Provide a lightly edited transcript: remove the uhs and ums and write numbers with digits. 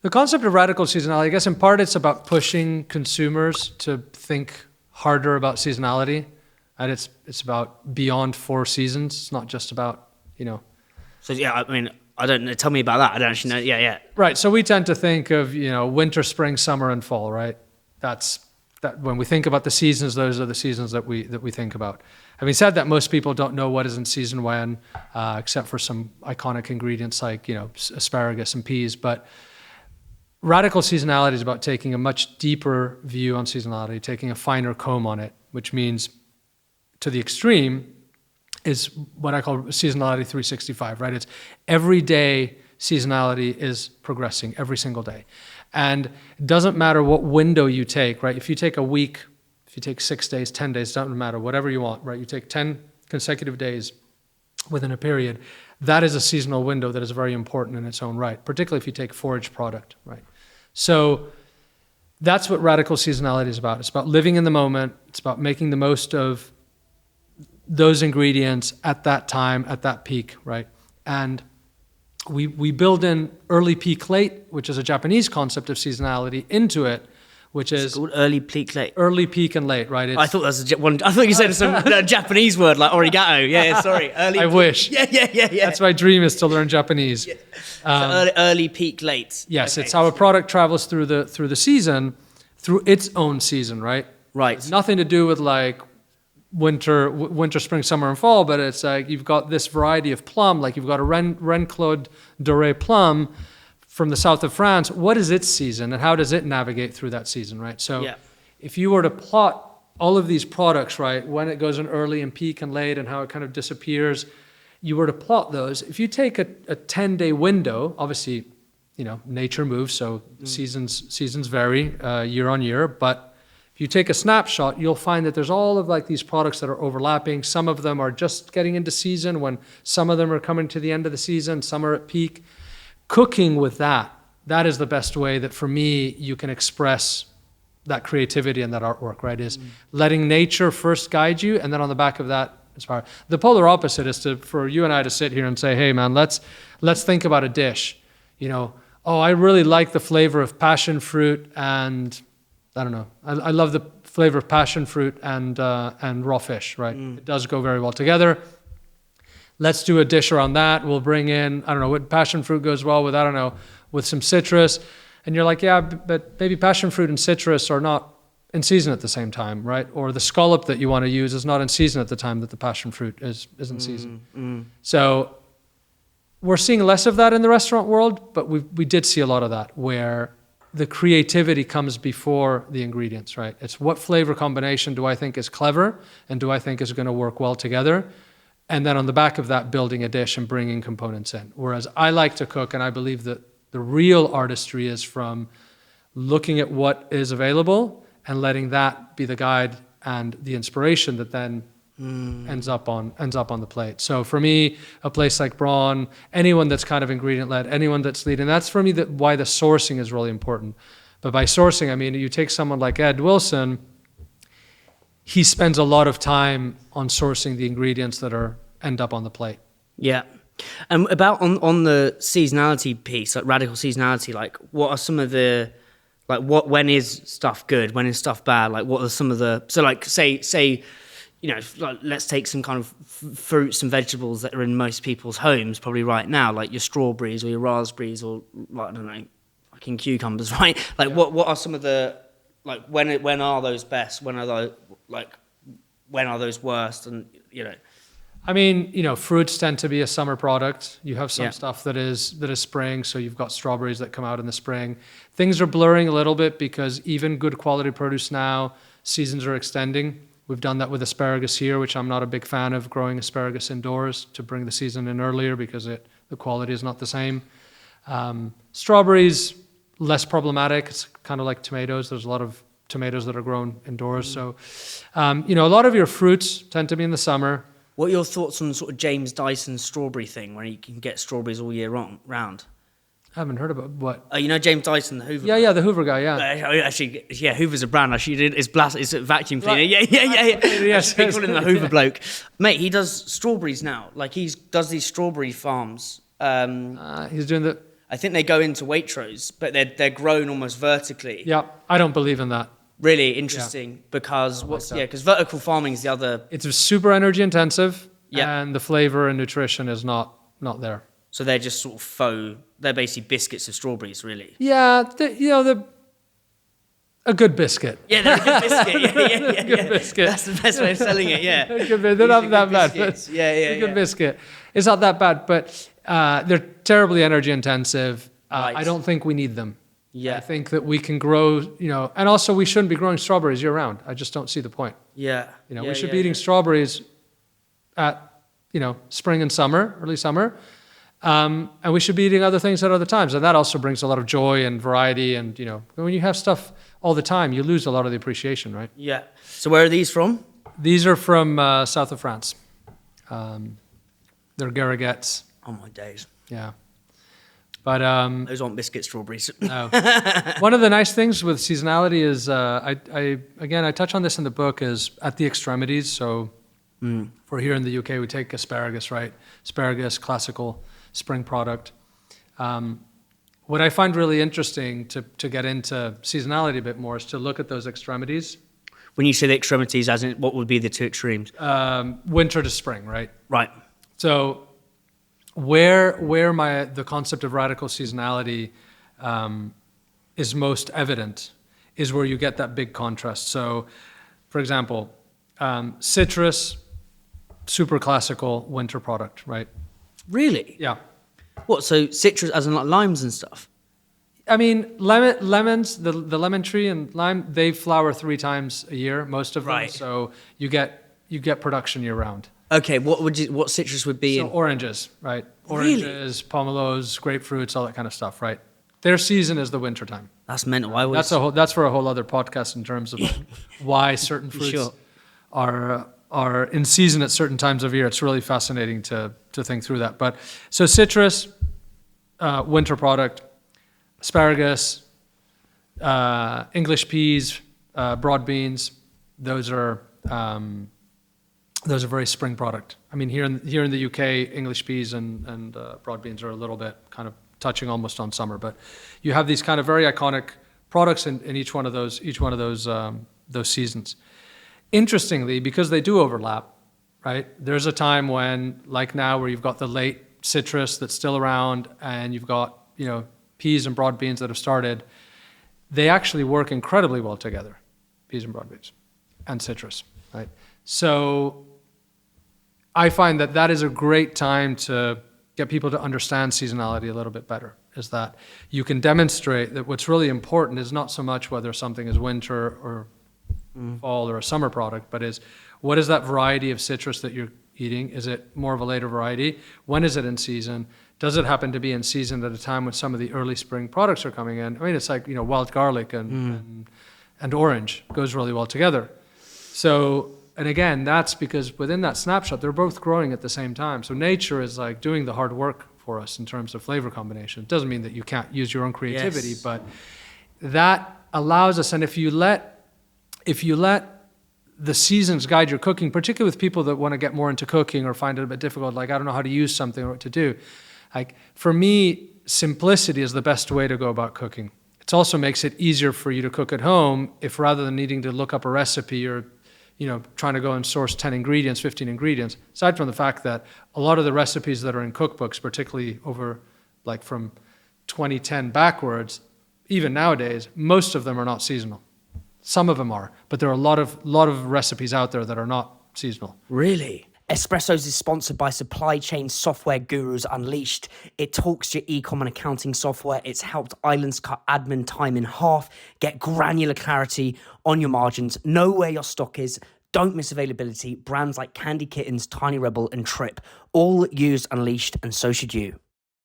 The concept of radical seasonality, I guess in part it's about pushing consumers to think harder about seasonality. And it's about beyond 4 seasons. It's not just about, So yeah, I mean, I don't know. Tell me about that. I don't actually know. Yeah. Right. So we tend to think of, winter, spring, summer, and fall, right? That when we think about the seasons, those are the seasons that we think about. Having said that, most people don't know what is in season when, except for some iconic ingredients like, asparagus and peas. But radical seasonality is about taking a much deeper view on seasonality, taking a finer comb on it, which means to the extreme is what I call seasonality 365, right? It's every day seasonality is progressing every single day. And it doesn't matter what window you take, right? If you take a week, if you take 6 days, 10 days, doesn't matter, whatever you want, right? You take 10 consecutive days within a period, that is a seasonal window that is very important in its own right, particularly if you take forage product, right? So that's what radical seasonality is about. It's about living in the moment. It's about making the most of those ingredients at that time, at that peak, right? And we build in early peak late, which is a Japanese concept of seasonality, into it, which is it's called early peak late. Early peak and late, right? I thought that was I thought you said some Japanese word like origato. Yeah, sorry. Early. I wish. Yeah. That's my dream, is to learn Japanese. Yeah. So early peak late. Yes, okay. It's how a product travels through the season, through its own season, right? Right. It's nothing to do with like winter, spring, summer, and fall, but it's like you've got this variety of plum, like you've got a Reine-Claude Doré plum from the south of France. What is its season and how does it navigate through that season, right? So if you were to plot all of these products, right, when it goes in early and peak and late and how it kind of disappears, you were to plot those. If you take a 10-day window, obviously, nature moves, so seasons vary year on year, but if you take a snapshot, you'll find that there's all of like these products that are overlapping. Some of them are just getting into season when some of them are coming to the end of the season, some are at peak. Cooking with that is the best way that for me you can express that creativity and that artwork, right? Is letting nature first guide you, and then on the back of that, inspire. The polar opposite is for you and I to sit here and say, hey man, let's think about a dish. I really like the flavor of passion fruit and I don't know. I love the flavor of passion fruit and raw fish, right? It does go very well together. Let's do a dish around that. We'll bring in, I don't know, what passion fruit goes well with, I don't know, with some citrus. And you're like, yeah, but maybe passion fruit and citrus are not in season at the same time, right? Or the scallop that you want to use is not in season at the time that the passion fruit is in season. So we're seeing less of that in the restaurant world, but we did see a lot of that where the creativity comes before the ingredients, right? It's what flavor combination do I think is clever and do I think is going to work well together? And then on the back of that, building a dish and bringing components in. Whereas I like to cook, and I believe that the real artistry is from looking at what is available and letting that be the guide and the inspiration that then ends up on the plate. So for me, a place like Braun, anyone that's kind of ingredient led, anyone that's leading, that's for me why the sourcing is really important. But by sourcing, I mean you take someone like Ed Wilson, he spends a lot of time on sourcing the ingredients that end up on the plate. Yeah. And about on the seasonality piece, like radical seasonality, like what are some of the, like when is stuff good, when is stuff bad, like what are some of the, so like say like let's take some kind of fruits and vegetables that are in most people's homes probably right now, like your strawberries or your raspberries or like, I don't know, fucking cucumbers, right? Like what are some of the, like when are those best, when are those worst, and I mean, fruits tend to be a summer product. You have some stuff that is spring, so you've got strawberries that come out in the spring. Things are blurring a little bit because even good quality produce now, seasons are extending. We've done that with asparagus here, which I'm not a big fan of growing asparagus indoors to bring the season in earlier because the quality is not the same. Strawberries, less problematic. It's kind of like tomatoes. There's a lot of tomatoes that are grown indoors. So, a lot of your fruits tend to be in the summer. What are your thoughts on the sort of James Dyson strawberry thing where you can get strawberries all year round? I haven't heard about what. James Dyson, the Hoover. Yeah, the Hoover guy. Yeah. Actually, Hoover's a brand. Actually, it's a vacuum cleaner. Right. Yeah. Yes. They call him the Hoover bloke. Mate, he does strawberries now. Like he does these strawberry farms. He's doing the. I think they go into Waitrose, but they're grown almost vertically. Yeah, I don't believe in that. Really interesting because because vertical farming is the other. It's super energy intensive, Yeah. and the flavor and nutrition is not there. So they're just sort of faux. They're basically biscuits of strawberries, really. Yeah, they're a good biscuit. Yeah, they're a good biscuit. Yeah. Good biscuit. That's the best way of selling it. Yeah, They're not that bad. Biscuits. But Yeah. Good biscuit. It's not that bad, but they're terribly energy intensive. Right. I don't think we need them. Yeah. I think that we can grow, and also we shouldn't be growing strawberries year round. I just don't see the point. Yeah. We should be eating strawberries at, spring and summer, early summer. And we should be eating other things at other times. And that also brings a lot of joy and variety. And, when you have stuff all the time, you lose a lot of the appreciation, right? Yeah. So where are these from? These are from south of France. They're Garriguettes. Oh my days. Yeah. But Those aren't biscuit strawberries. no. One of the nice things with seasonality is, I touch on this in the book, is at the extremities. So for here in the UK, we take asparagus, right? Asparagus, classical spring product. What I find really interesting to get into seasonality a bit more is to look at those extremities. When you say the extremities, as in what would be the two extremes? Winter to spring, right? Right. So where the concept of radical seasonality is most evident is where you get that big contrast. So, for example, citrus, super classical winter product, right? Really? Yeah. What? So citrus, as in like limes and stuff? I mean, lemons, the lemon tree and lime, they flower 3 times a year, most of them. Right. So you get production year round. Okay. What citrus would be So in? oranges, right? Really? Oranges, pomelos, grapefruits, all that kind of stuff, right? Their season is the winter time. That's mental. I always. That's for a whole other podcast in terms of why certain fruits Sure. are in season at certain times of year. It's really fascinating to think through that. But so citrus, winter product, asparagus, English peas, broad beans. Those are very spring product. I mean, here in the UK, English peas and broad beans are a little bit kind of touching almost on summer. But you have these kind of very iconic products in each one of those seasons. Interestingly, because they do overlap, right? There's a time when, like now, where you've got the late citrus that's still around, and you've got peas and broad beans that have started. They actually work incredibly well together, peas and broad beans, and citrus, right? So I find that is a great time to get people to understand seasonality a little bit better, is that you can demonstrate that what's really important is not so much whether something is winter or fall or a summer product, but is what is that variety of citrus that you're eating? Is it more of a later variety? When is it in season? Does it happen to be in season at a time when some of the early spring products are coming in? I mean, it's like, wild garlic and orange goes really well together. So, and again, that's because within that snapshot, they're both growing at the same time. So nature is like doing the hard work for us in terms of flavor combination. It doesn't mean that you can't use your own creativity, Yes. but that allows us, and if you let the seasons guide your cooking, particularly with people that want to get more into cooking or find it a bit difficult, like I don't know how to use something or what to do. Like for me, simplicity is the best way to go about cooking. It also makes it easier for you to cook at home if rather than needing to look up a recipe or trying to go and source 10 ingredients, 15 ingredients, aside from the fact that a lot of the recipes that are in cookbooks, particularly over like from 2010 backwards, even nowadays, most of them are not seasonal. Some of them are, but there are a lot of recipes out there that are not seasonal. Really? Espressos is sponsored by supply chain software gurus Unleashed. It talks your e-com and accounting software. It's helped islands cut admin time in half, get granular clarity on your margins, know where your stock is, don't miss availability. Brands like Candy Kittens, Tiny Rebel and Trip all use Unleashed, and so should you.